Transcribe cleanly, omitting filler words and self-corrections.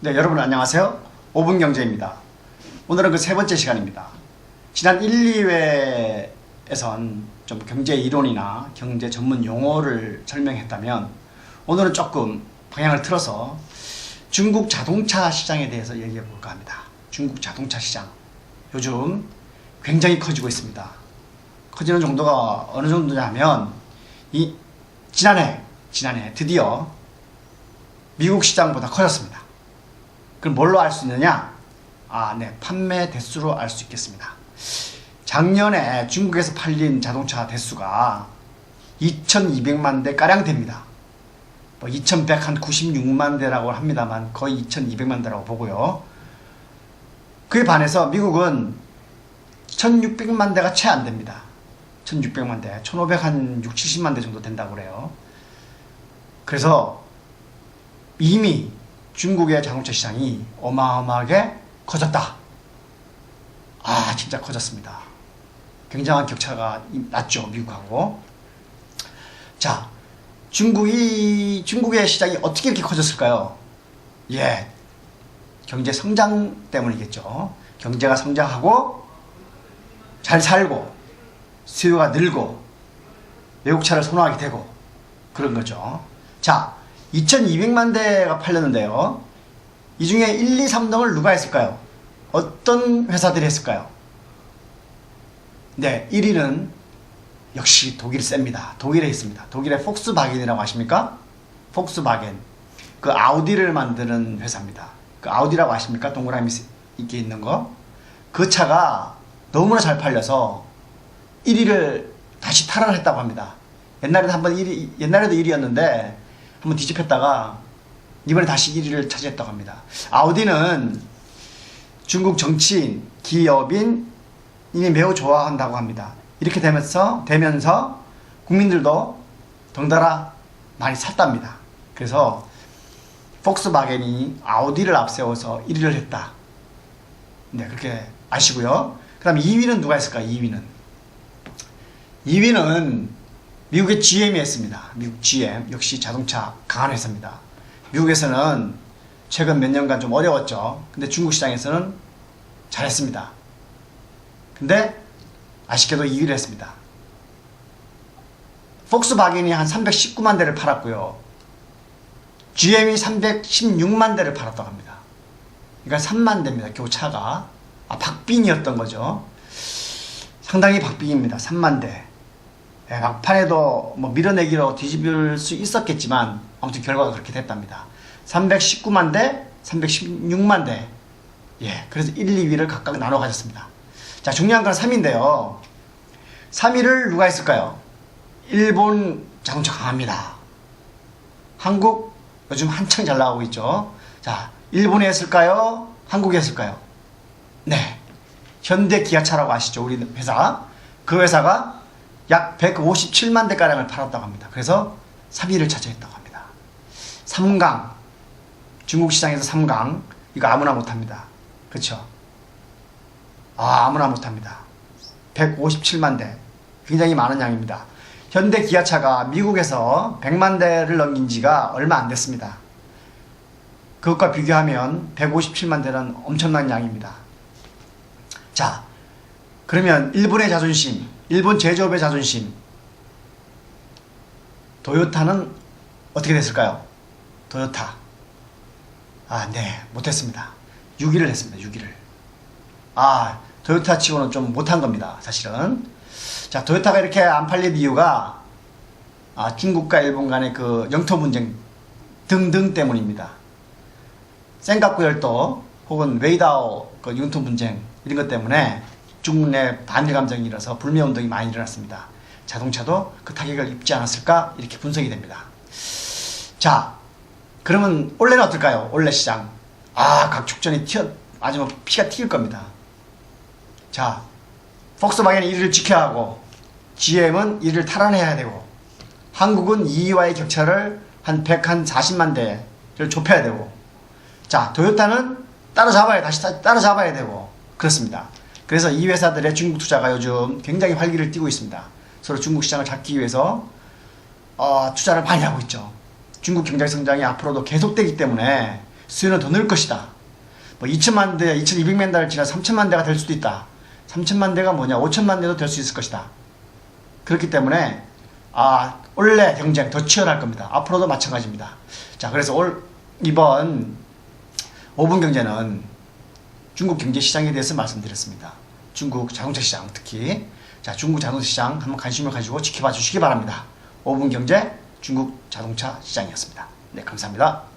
네, 여러분 안녕하세요. 5분 경제입니다. 오늘은 그 세 번째 시간입니다. 지난 1, 2회에선 좀 경제 이론이나 경제 전문 용어를 설명했다면 오늘은 조금 방향을 틀어서 중국 자동차 시장에 대해서 얘기해 볼까 합니다. 중국 자동차 시장. 요즘 굉장히 커지고 있습니다. 커지는 정도가 어느 정도냐면 지난해 드디어 미국 시장보다 커졌습니다. 그럼 뭘로 알 수 있느냐? 판매 대수로 알 수 있겠습니다. 작년에 중국에서 팔린 자동차 대수가 2200만 대 가량 됩니다. 2196만 대라고 합니다만 거의 2200만 대라고 보고요. 그에 반해서 미국은 1600만 대가 채 안 됩니다. 1600만 대, 1500 한 6, 70만 대 정도 된다고 그래요. 그래서 이미 중국의 자동차 시장이 어마어마하게 커졌다. 진짜 커졌습니다. 굉장한 격차가 났죠, 미국하고. 자, 중국의 시장이 어떻게 이렇게 커졌을까요? 경제 성장 때문이겠죠. 경제가 성장하고 잘 살고 수요가 늘고 외국차를 선호하게 되고 그런 거죠. 자, 2200만 대가 팔렸는데요. 이 중에 1, 2, 3등을 누가 했을까요? 어떤 회사들이 했을까요? 네, 1위는 역시 독일 셉니다. 독일에 있습니다. 독일의 폭스바겐이라고 아십니까? 폭스바겐. 그 아우디를 만드는 회사입니다. 그 아우디라고 아십니까? 동그라미 있게 있는 거. 그 차가 너무나 잘 팔려서 1위를 다시 탈환했다고 합니다. 옛날에도 1위였는데 한번 뒤집혔다가 이번에 다시 1위를 차지했다고 합니다. 아우디는 중국 정치인, 기업인이 매우 좋아한다고 합니다. 이렇게 되면서 국민들도 덩달아 많이 샀답니다. 그래서 폭스바겐이 아우디를 앞세워서 1위를 했다. 네, 그렇게 아시고요. 그 다음에 2위는 누가 했을까요? 2위는 미국의 GM이 했습니다. 미국 GM 역시 자동차 강한 회사입니다. 미국에서는 최근 몇 년간 좀 어려웠죠. 근데 중국 시장에서는 잘했습니다. 근데 아쉽게도 2위를 했습니다. 폭스바겐이 한 319만 대를 팔았고요. GM이 316만 대를 팔았다고 합니다. 그러니까 3만 대입니다. 교차가. 박빙이었던 거죠. 상당히 박빙입니다. 3만 대. 막판에도 밀어내기로 뒤집을 수 있었겠지만 아무튼 결과가 그렇게 됐답니다. 319만 대, 316만 대. 그래서 1, 2위를 각각 나눠 가졌습니다. 자, 중요한 건 3위인데요. 3위를 누가 했을까요? 일본 자동차 강합니다. 한국 요즘 한창 잘 나가고 있죠. 자, 일본에 했을까요? 한국에 했을까요? 네. 현대 기아차라고 아시죠? 우리 회사. 그 회사가 약 157만 대가량을 팔았다고 합니다. 그래서 3위를 차지했다고 합니다. 3강. 중국 시장에서 3강. 이거 아무나 못합니다. 그렇죠? 아무나 못합니다. 157만 대. 굉장히 많은 양입니다. 현대 기아차가 미국에서 100만 대를 넘긴 지가 얼마 안 됐습니다. 그것과 비교하면 157만 대는 엄청난 양입니다. 자, 그러면 일본의 자존심, 일본 제조업의 자존심, 도요타는 어떻게 됐을까요? 도요타. 네, 못했습니다. 6위를 했습니다. 6위를. 도요타 치고는 좀 못한 겁니다. 사실은. 자, 도요타가 이렇게 안 팔린 이유가 중국과 일본 간의 그 영토 분쟁 등등 때문입니다. 센카쿠 열도 혹은 웨이다오 그 영토 분쟁 이런 것 때문에 중국 내 반일 감정이 일어서 불매 운동이 많이 일어났습니다. 자동차도 그 타격을 입지 않았을까 이렇게 분석이 됩니다. 자, 그러면 올해는 어떨까요? 올해 시장. 각축전이 아주 피가 튀길 겁니다. 자, 폭스바겐은 1위를 지켜야 하고 GM은 1위를 탈환해야 되고 한국은 2위와의 격차를 한 140만 대를 좁혀야 되고 자, 도요타는 다시 따라잡아야 되고 그렇습니다. 그래서 이 회사들의 중국 투자가 요즘 굉장히 활기를 띠고 있습니다. 서로 중국 시장을 잡기 위해서 투자를 많이 하고 있죠. 중국 경제 성장이 앞으로도 계속되기 때문에 수요는 더 늘 것이다. 뭐 2천만 대, 2,200만 대를 지나 3천만 대가 될 수도 있다. 3천만 대가 뭐냐? 5천만 대도 될 수 있을 것이다. 그렇기 때문에 올해 경쟁 더 치열할 겁니다. 앞으로도 마찬가지입니다. 자, 그래서 이번 5분 경제는 중국 경제 시장에 대해서 말씀드렸습니다. 중국 자동차 시장 특히. 자, 중국 자동차 시장 한번 관심을 가지고 지켜봐 주시기 바랍니다. 5분 경제 중국 자동차 시장이었습니다. 네, 감사합니다.